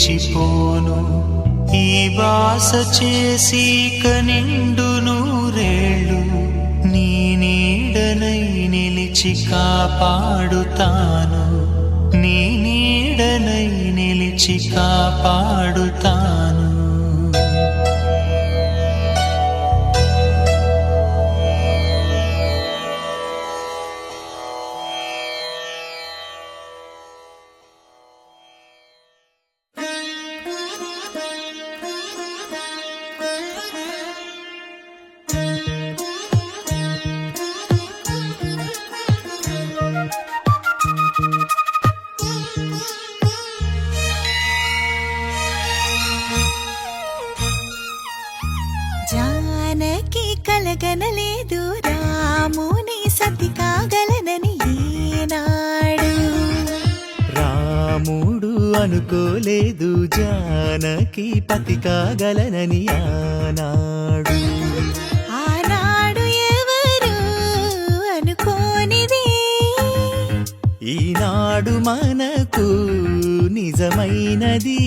నిలిచిపోను. ఈ వాస చేసి కనిండు నూరేళ్ళు నీ నీడనై నిలిచి కాపాడుతాను. నీ నీడనై నిలిచి కాపాడుతాను. జానకి కలగనలేదు రాముని సతి కాగలనని ఈనాడు. రాముడు అనుకోలేదు జానకి పతి కాగలనని ఆనాడు. ఆనాడు ఎవరు అనుకోనిది ఈనాడు మనకు నిజమైనది.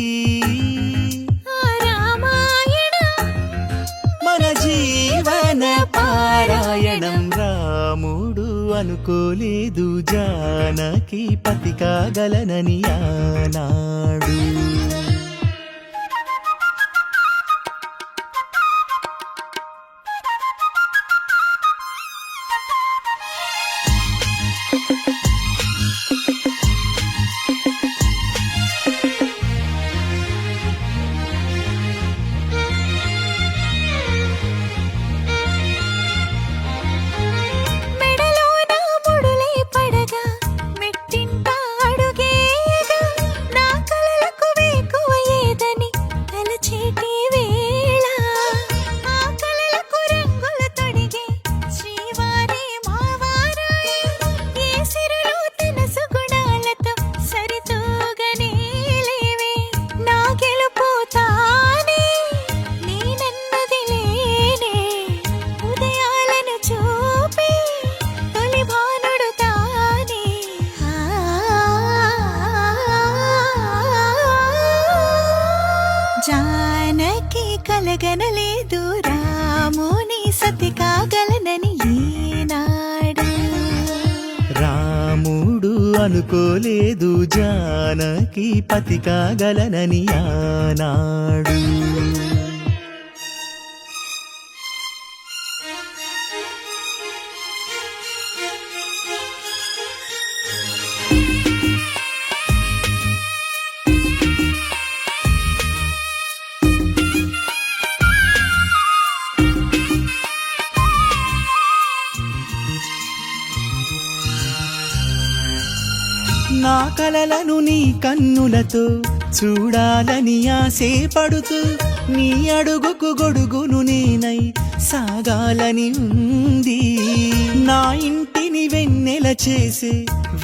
మన జీవన పారాయణం. రాముడు అనుకోలేదు జానకి పతి కాగలనని ఆనాడు. జానకి కలగనలేదు రాముని సతి కాగలనని ఈనాడు. రాముడు అనుకోలేదు జానకి పతి కాగలనని ఆనాడు. నా కలలను నీ కన్నులతో చూడాలని ఆశపడుతూ నీ అడుగుకు గొడుగును నేనై సాగాలని ఉంది. నా ఇంటిని వెన్నెల చేసే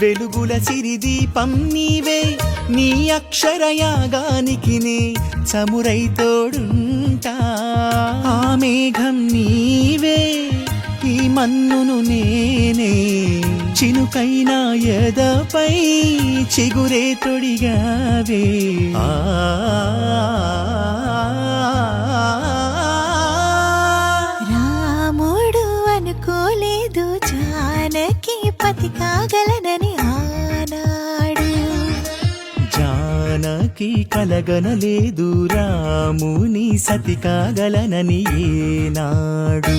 వెలుగుల సిరిదీపం నీవే. నీ అక్షరయాగానికి నే చమురై తోడుంటా. ఆ మేఘం నీవే, ఈ మన్నును నేనే. చినుకైనా ఎదపై చిగురే తొడిగావే. రాముడు అనుకోలేదు జానకి పతి కాగలనని ఆనాడు. జానకి కలగనలేదు రాముని సతి కాగలనని ఏనాడు.